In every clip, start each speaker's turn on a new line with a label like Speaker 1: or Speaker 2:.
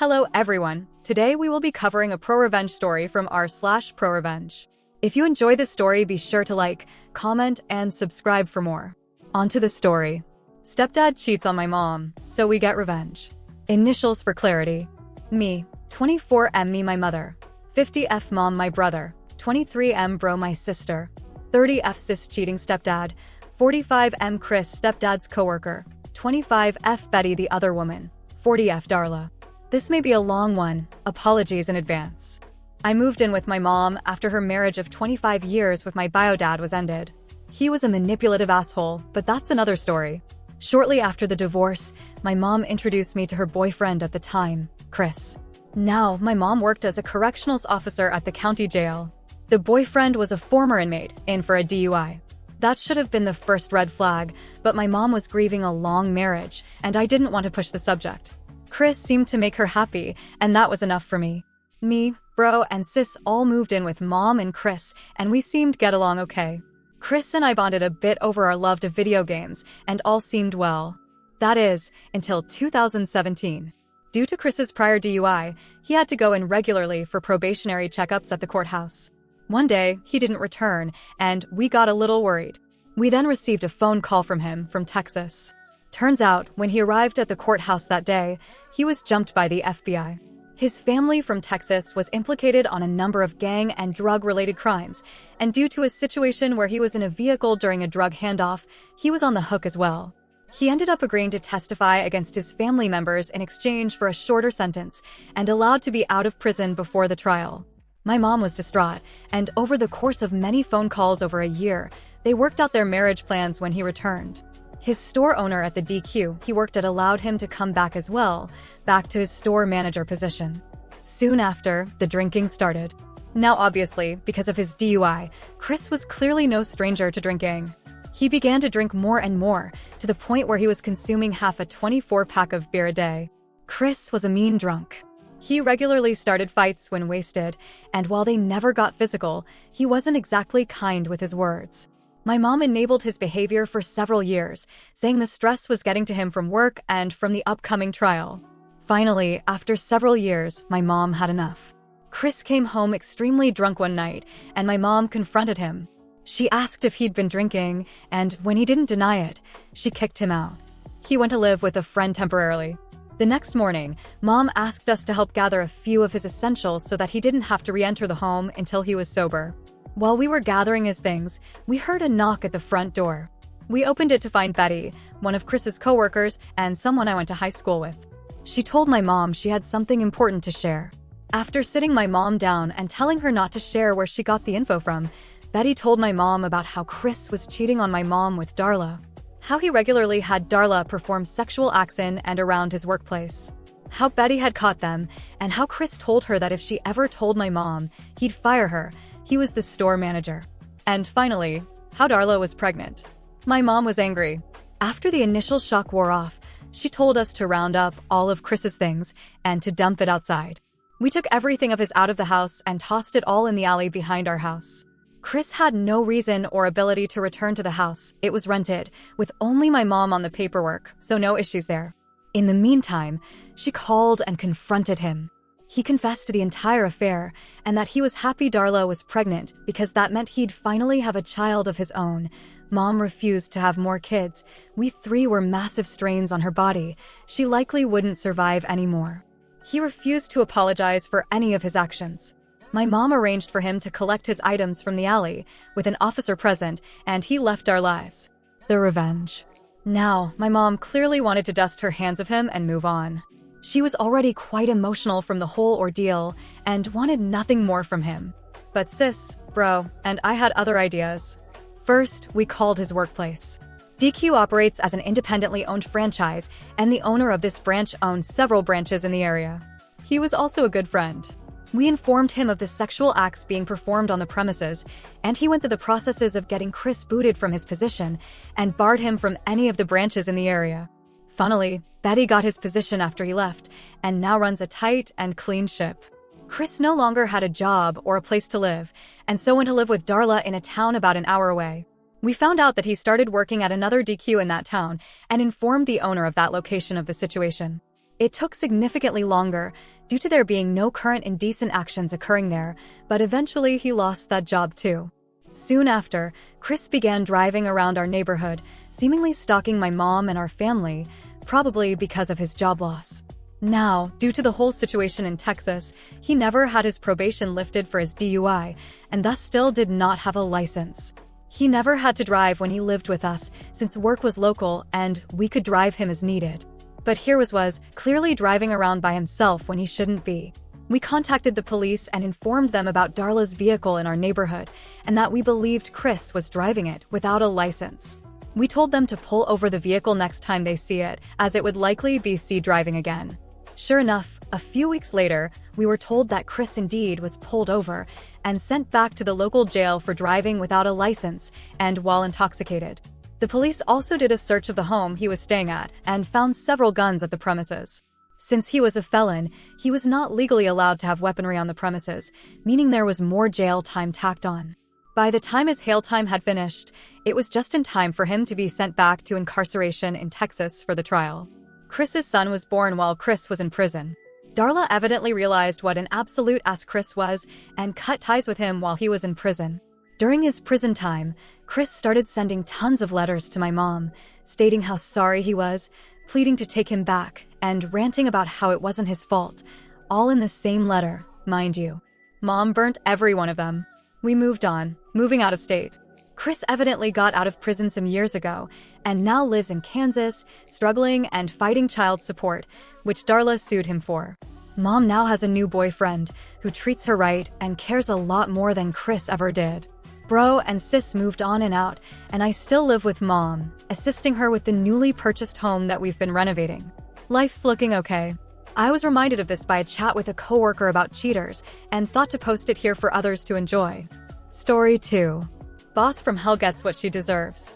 Speaker 1: Hello everyone, today we will be covering a pro-revenge story from r/pro-revenge. If you enjoy this story, be sure to like, comment, and subscribe for more. On to the story. Stepdad cheats on my mom, so we get revenge. Initials for clarity. Me, 24M me my mother, 50F mom my brother, 23M bro my sister, 30F sis cheating stepdad, 45M Chris stepdad's coworker, 25F Betty the other woman, 40F Darla. This may be a long one, apologies in advance. I moved in with my mom after her marriage of 25 years with my bio dad was ended. He was a manipulative asshole, but that's another story. Shortly after the divorce, my mom introduced me to her boyfriend at the time, Chris. Now, my mom worked as a correctionals officer at the county jail. The boyfriend was a former inmate, in for a DUI. That should have been the first red flag, but my mom was grieving a long marriage, and I didn't want to push the subject. Chris seemed to make her happy, and that was enough for me. Me, bro, and sis all moved in with mom and Chris, and we seemed to get along okay. Chris and I bonded a bit over our love of video games, and all seemed well. That is, until 2017. Due to Chris's prior DUI, he had to go in regularly for probationary checkups at the courthouse. One day, he didn't return, and we got a little worried. We then received a phone call from him from Texas. Turns out, when he arrived at the courthouse that day, he was jumped by the FBI. His family from Texas was implicated on a number of gang and drug-related crimes, and due to a situation where he was in a vehicle during a drug handoff, he was on the hook as well. He ended up agreeing to testify against his family members in exchange for a shorter sentence and allowed to be out of prison before the trial. My mom was distraught, and over the course of many phone calls over a year, they worked out their marriage plans when he returned. His store owner at the DQ he worked at allowed him to come back as well, back to his store manager position. Soon after, the drinking started. Now obviously, because of his DUI, Chris was clearly no stranger to drinking. He began to drink more and more, to the point where he was consuming half a 24-pack of beer a day. Chris was a mean drunk. He regularly started fights when wasted, and while they never got physical, he wasn't exactly kind with his words. My mom enabled his behavior for several years, saying the stress was getting to him from work and from the upcoming trial. Finally, after several years, my mom had enough. Chris came home extremely drunk one night, and my mom confronted him. She asked if he'd been drinking, and when he didn't deny it, she kicked him out. He went to live with a friend temporarily. The next morning, Mom asked us to help gather a few of his essentials so that he didn't have to re-enter the home until he was sober. While we were gathering his things, we heard a knock at the front door. We opened it to find Betty, one of Chris's coworkers and someone I went to high school with. She told my mom she had something important to share. After sitting my mom down and telling her not to share where she got the info from, Betty told my mom about how Chris was cheating on my mom with Darla. How he regularly had Darla perform sexual acts in and around his workplace. How Betty had caught them, and how Chris told her that if she ever told my mom, he'd fire her. He was the store manager. And finally, how Darla was pregnant. My mom was angry. After the initial shock wore off, she told us to round up all of Chris's things and to dump it outside. We took everything of his out of the house and tossed it all in the alley behind our house. Chris had no reason or ability to return to the house. It was rented, with only my mom on the paperwork, so no issues there. In the meantime, she called and confronted him. He confessed to the entire affair, and that he was happy Darla was pregnant because that meant he'd finally have a child of his own. Mom refused to have more kids. We three were massive strains on her body. She likely wouldn't survive anymore. He refused to apologize for any of his actions. My mom arranged for him to collect his items from the alley, with an officer present, and he left our lives. The revenge. Now, my mom clearly wanted to dust her hands of him and move on. She was already quite emotional from the whole ordeal and wanted nothing more from him. But sis, bro, and I had other ideas. First, we called his workplace. DQ operates as an independently owned franchise, and the owner of this branch owns several branches in the area. He was also a good friend. We informed him of the sexual acts being performed on the premises, and he went through the processes of getting Chris booted from his position and barred him from any of the branches in the area. Funnily, Betty got his position after he left, and now runs a tight and clean ship. Chris no longer had a job or a place to live, and so went to live with Darla in a town about an hour away. We found out that he started working at another DQ in that town and informed the owner of that location of the situation. It took significantly longer due to there being no current indecent actions occurring there, but eventually he lost that job too. Soon after, Chris began driving around our neighborhood, seemingly stalking my mom and our family, probably because of his job loss. Now, due to the whole situation in Texas, he never had his probation lifted for his DUI, and thus still did not have a license. He never had to drive when he lived with us, since work was local and we could drive him as needed. But here was clearly driving around by himself when he shouldn't be. We contacted the police and informed them about Darla's vehicle in our neighborhood, and that we believed Chris was driving it without a license. We told them to pull over the vehicle next time they see it, as it would likely be seen driving again. Sure enough, a few weeks later, we were told that Chris indeed was pulled over and sent back to the local jail for driving without a license and while intoxicated. The police also did a search of the home he was staying at and found several guns at the premises. Since he was a felon, he was not legally allowed to have weaponry on the premises, meaning there was more jail time tacked on. By the time his jail time had finished, it was just in time for him to be sent back to incarceration in Texas for the trial. Chris's son was born while Chris was in prison. Darla evidently realized what an absolute ass Chris was and cut ties with him while he was in prison. During his prison time, Chris started sending tons of letters to my mom, stating how sorry he was, pleading to take him back, and ranting about how it wasn't his fault, all in the same letter, mind you. Mom burnt every one of them. We moved on, moving out of state. Chris evidently got out of prison some years ago and now lives in Kansas, struggling and fighting child support, which Darla sued him for. Mom now has a new boyfriend who treats her right and cares a lot more than Chris ever did. Bro and sis moved on and out, and I still live with Mom, assisting her with the newly purchased home that we've been renovating. Life's looking okay. I was reminded of this by a chat with a coworker about cheaters and thought to post it here for others to enjoy. Story 2. Boss from hell gets what she deserves.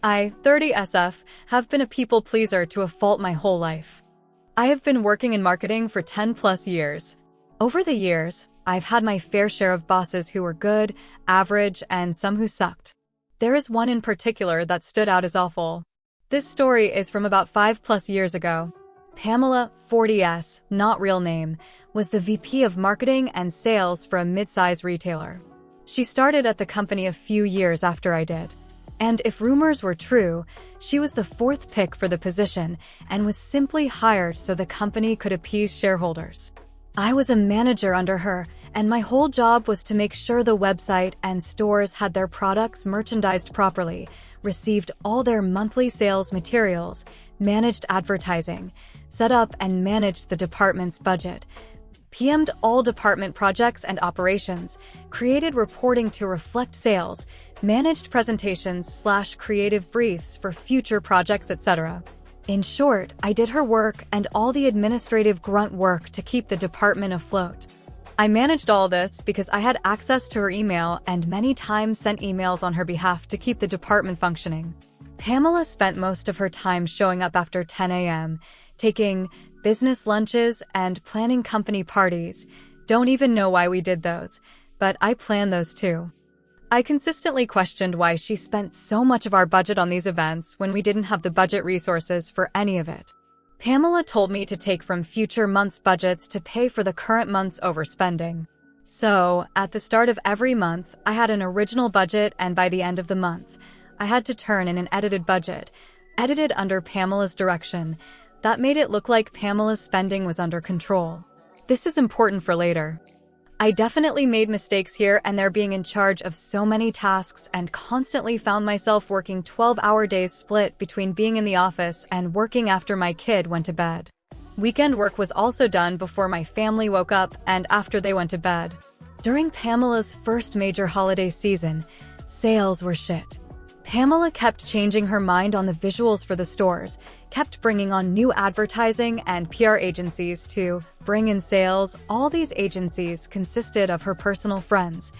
Speaker 1: I, 30 SF, have been a people pleaser to a fault my whole life. I have been working in marketing for 10 plus years. Over the years, I've had my fair share of bosses who were good, average, and some who sucked. There is one in particular that stood out as awful. This story is from about 5 plus years ago. Pamela, 40S, not real name, was the VP of marketing and sales for a mid-size retailer. She started at the company a few years after I did. And if rumors were true, she was the 4th pick for the position and was simply hired so the company could appease shareholders. I was a manager under her, and my whole job was to make sure the website and stores had their products merchandised properly, received all their monthly sales materials, managed advertising, set up and managed the department's budget, PM'd all department projects and operations, created reporting to reflect sales, managed presentations/creative briefs for future projects, etc. In short, I did her work and all the administrative grunt work to keep the department afloat. I managed all this because I had access to her email and many times sent emails on her behalf to keep the department functioning. Pamela spent most of her time showing up after 10 a.m., taking business lunches and planning company parties. Don't even know why we did those, but I planned those too. I consistently questioned why she spent so much of our budget on these events when we didn't have the budget resources for any of it. Pamela told me to take from future months' budgets to pay for the current month's overspending. So, at the start of every month, I had an original budget, and by the end of the month, I had to turn in an edited budget, edited under Pamela's direction. That made it look like Pamela's spending was under control. This is important for later. I definitely made mistakes here, and there being in charge of so many tasks and constantly found myself working 12-hour days split between being in the office and working after my kid went to bed. Weekend work was also done before my family woke up and after they went to bed. During Pamela's first major holiday season, sales were shit. Pamela kept changing her mind on the visuals for the stores, kept bringing on new advertising and PR agencies to bring in sales. All these agencies consisted of her personal friends,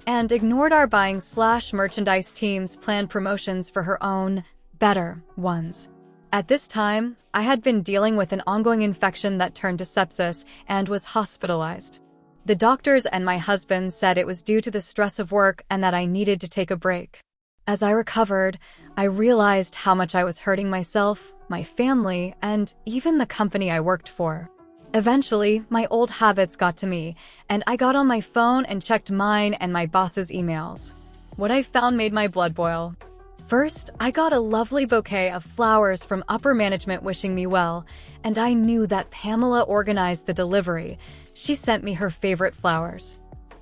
Speaker 1: and ignored our buying/merchandise team's planned promotions for her own, better ones. At this time, I had been dealing with an ongoing infection that turned to sepsis and was hospitalized. The doctors and my husband said it was due to the stress of work and that I needed to take a break. As I recovered, I realized how much I was hurting myself, my family, and even the company I worked for. Eventually, my old habits got to me, and I got on my phone and checked mine and my boss's emails. What I found made my blood boil. First, I got a lovely bouquet of flowers from upper management wishing me well, and I knew that Pamela organized the delivery. She sent me her favorite flowers.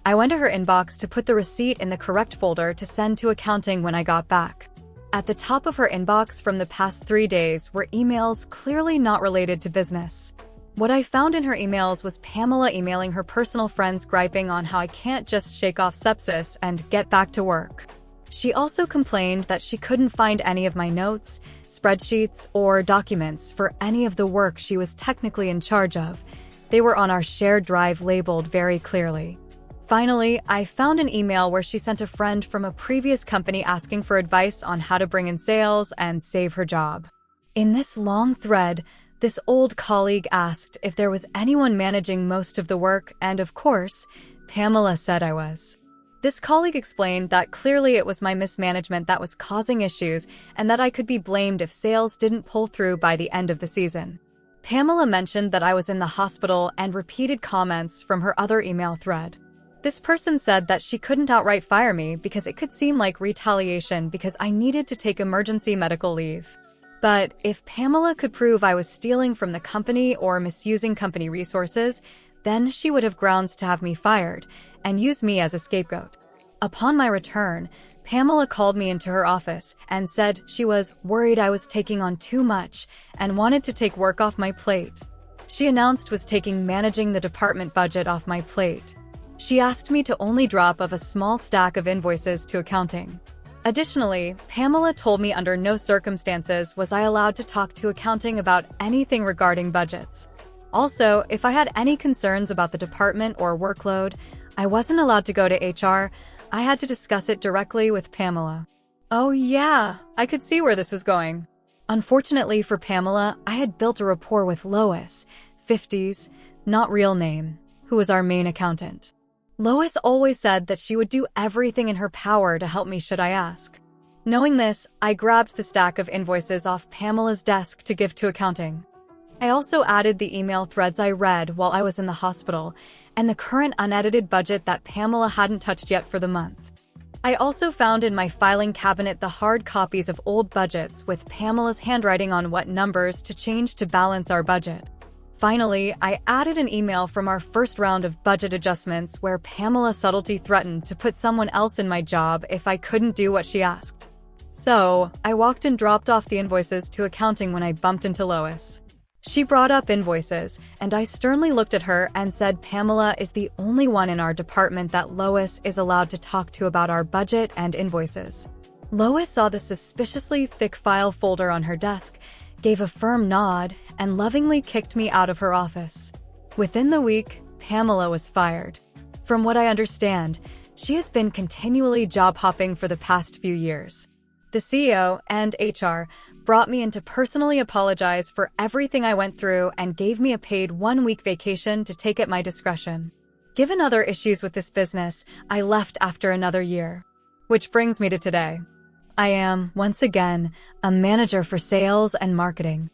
Speaker 1: I went to her inbox to put the receipt in the correct folder to send to accounting when I got back. At the top of her inbox from the past 3 days were emails clearly not related to business. What I found in her emails was Pamela emailing her personal friends griping on how I can't just shake off sepsis and get back to work. She also complained that she couldn't find any of my notes, spreadsheets, or documents for any of the work she was technically in charge of. They were on our shared drive labeled very clearly. Finally, I found an email where she sent a friend from a previous company asking for advice on how to bring in sales and save her job. In this long thread, this old colleague asked if there was anyone managing most of the work, and of course, Pamela said I was. This colleague explained that clearly it was my mismanagement that was causing issues and that I could be blamed if sales didn't pull through by the end of the season. Pamela mentioned that I was in the hospital and repeated comments from her other email thread. This person said that she couldn't outright fire me because it could seem like retaliation because I needed to take emergency medical leave. But if Pamela could prove I was stealing from the company or misusing company resources, then she would have grounds to have me fired and use me as a scapegoat. Upon my return, Pamela called me into her office and said she was worried I was taking on too much and wanted to take work off my plate. She announced was taking managing the department budget off my plate. She asked me to only drop off a small stack of invoices to accounting. Additionally, Pamela told me under no circumstances was I allowed to talk to accounting about anything regarding budgets. Also, if I had any concerns about the department or workload, I wasn't allowed to go to HR. I had to discuss it directly with Pamela. Oh yeah, I could see where this was going. Unfortunately for Pamela, I had built a rapport with Lois, 50s, not real name, who was our main accountant. Lois always said that she would do everything in her power to help me should I ask. Knowing this, I grabbed the stack of invoices off Pamela's desk to give to accounting. I also added the email threads I read while I was in the hospital and the current unedited budget that Pamela hadn't touched yet for the month. I also found in my filing cabinet the hard copies of old budgets with Pamela's handwriting on what numbers to change to balance our budget. Finally, I added an email from our first round of budget adjustments where Pamela subtlety threatened to put someone else in my job if I couldn't do what she asked. So, I walked and dropped off the invoices to accounting when I bumped into Lois. She brought up invoices, and I sternly looked at her and said Pamela is the only one in our department that Lois is allowed to talk to about our budget and invoices. Lois saw the suspiciously thick file folder on her desk, gave a firm nod, and lovingly kicked me out of her office. Within the week, Pamela was fired. From what I understand, she has been continually job hopping for the past few years. The CEO and HR brought me in to personally apologize for everything I went through and gave me a paid 1-week vacation to take at my discretion. Given other issues with this business, I left after another year. Which brings me to today. I am, once again, a manager for sales and marketing.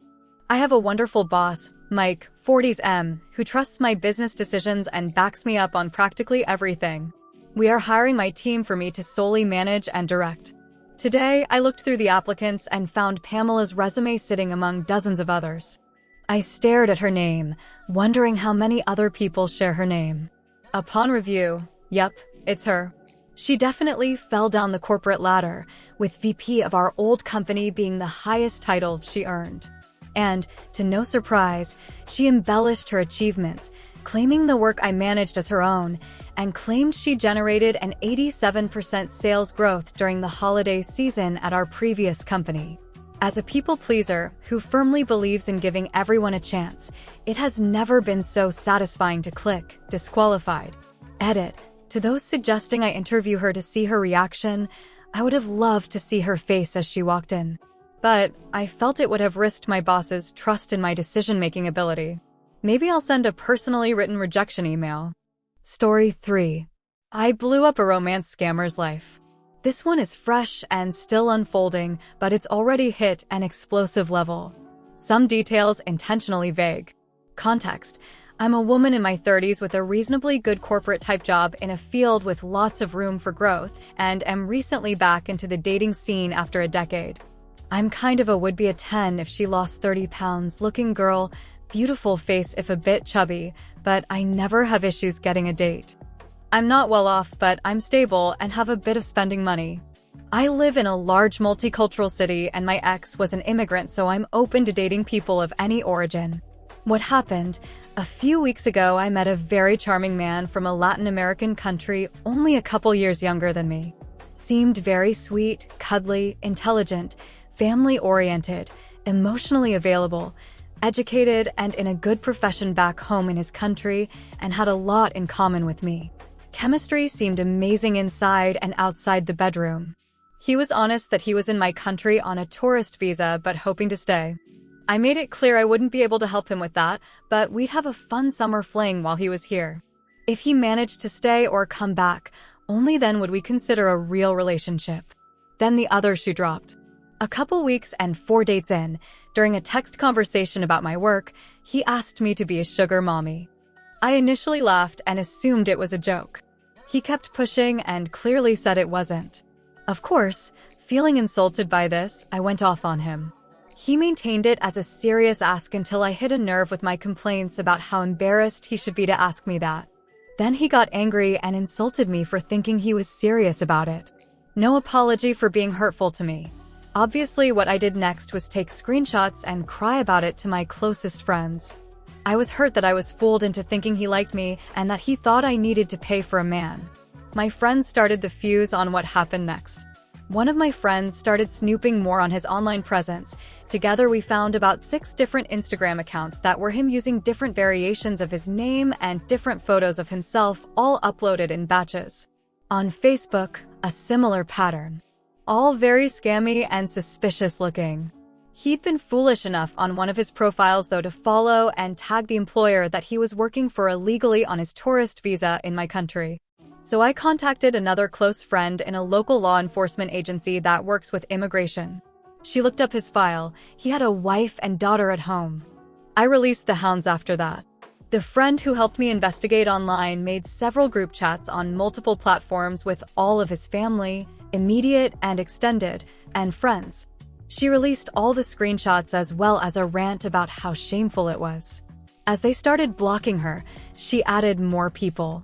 Speaker 1: I have a wonderful boss, Mike, 40s M, who trusts my business decisions and backs me up on practically everything. We are hiring my team for me to solely manage and direct. Today, I looked through the applicants and found Pamela's resume sitting among dozens of others. I stared at her name, wondering how many other people share her name. Upon review, yep, it's her. She definitely fell down the corporate ladder, with VP of our old company being the highest title she earned. And, to no surprise, she embellished her achievements, claiming the work I managed as her own, and claimed she generated an 87% sales growth during the holiday season at our previous company. As a people pleaser who firmly believes in giving everyone a chance, it has never been so satisfying to click disqualified. Edit. To those suggesting I interview her to see her reaction, I would have loved to see her face as she walked in. But I felt it would have risked my boss's trust in my decision-making ability. Maybe I'll send a personally written rejection email. Story 3. I blew up a romance scammer's life. This one is fresh and still unfolding, but it's already hit an explosive level. some details intentionally vague. Context: I'm a woman in my 30s with a reasonably good corporate-type job in a field with lots of room for growth, and am recently back into the dating scene after a decade. I'm kind of a would-be a 10 if she lost 30 pounds looking girl, beautiful face if a bit chubby, but I never have issues getting a date. I'm not well off, but I'm stable and have a bit of spending money. I live in a large multicultural city and my ex was an immigrant, so I'm open to dating people of any origin. What happened? A few weeks ago, I met a very charming man from a Latin American country only a couple years younger than me. Seemed very sweet, cuddly, intelligent, family-oriented, emotionally available, educated, and in a good profession back home in his country, and had a lot in common with me. Chemistry seemed amazing inside and outside the bedroom. He was honest that he was in my country on a tourist visa but hoping to stay. I made it clear I wouldn't be able to help him with that, but we'd have a fun summer fling while he was here. If he managed to stay or come back, only then would we consider a real relationship. Then the other shoe dropped. A couple weeks and 4 dates in, during a text conversation about my work, he asked me to be a sugar mommy. I initially laughed and assumed it was a joke. He kept pushing and clearly said it wasn't. Of course, feeling insulted by this, I went off on him. He maintained it as a serious ask until I hit a nerve with my complaints about how embarrassed he should be to ask me that. Then he got angry and insulted me for thinking he was serious about it. No apology for being hurtful to me. Obviously, what I did next was take screenshots and cry about it to my closest friends. I was hurt that I was fooled into thinking he liked me and that he thought I needed to pay for a man. My friends started the fuse on what happened next. One of my friends started snooping more on his online presence. Together we found about 6 different Instagram accounts that were him using different variations of his name and different photos of himself, all uploaded in batches. On Facebook, a similar pattern. All very scammy and suspicious looking. He'd been foolish enough on one of his profiles, though, to follow and tag the employer that he was working for illegally on his tourist visa in my country. So I contacted another close friend in a local law enforcement agency that works with immigration. She looked up his file. He had a wife and daughter at home. I released the hounds after that. The friend who helped me investigate online made several group chats on multiple platforms with all of his family, immediate and extended, and friends. She released all the screenshots as well as a rant about how shameful it was. As they started blocking her, she added more people.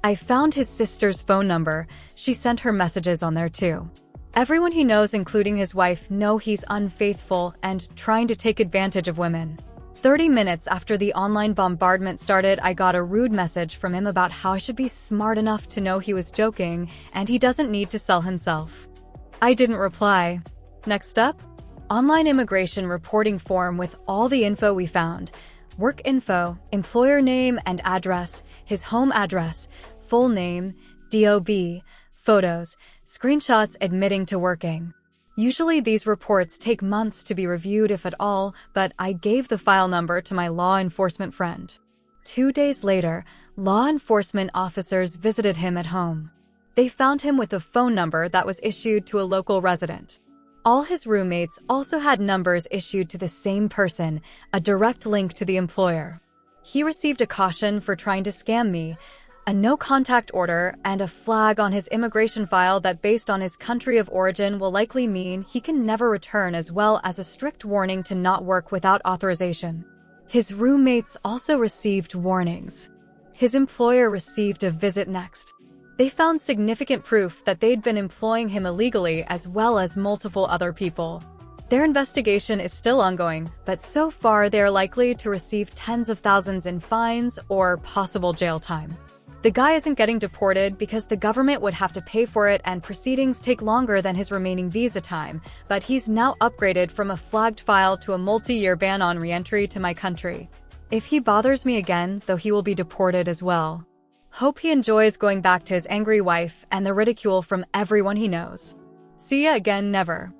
Speaker 1: I found his sister's phone number. She sent her messages on there too. Everyone he knows, including his wife, know he's unfaithful and trying to take advantage of women. 30 minutes after the online bombardment started, I got a rude message from him about how I should be smart enough to know he was joking and he doesn't need to sell himself. I didn't reply. Next up, online immigration reporting form with all the info we found. Work info, employer name and address, his home address, full name, DOB, photos, screenshots admitting to working. Usually these reports take months to be reviewed, if at all, but I gave the file number to my law enforcement friend. 2 days later, law enforcement officers visited him at home. They found him with a phone number that was issued to a local resident. All his roommates also had numbers issued to the same person, a direct link to the employer. He received a caution for trying to scam me, a no-contact order, and a flag on his immigration file that, based on his country of origin, will likely mean he can never return, as well as a strict warning to not work without authorization. His roommates also received warnings. His employer received a visit next. They found significant proof that they'd been employing him illegally, as well as multiple other people. Their investigation is still ongoing, but so far they are likely to receive tens of thousands in fines or possible jail time. The guy isn't getting deported because the government would have to pay for it and proceedings take longer than his remaining visa time, but he's now upgraded from a flagged file to a multi-year ban on re-entry to my country. If he bothers me again, though, he will be deported as well. Hope he enjoys going back to his angry wife and the ridicule from everyone he knows. See ya again, never.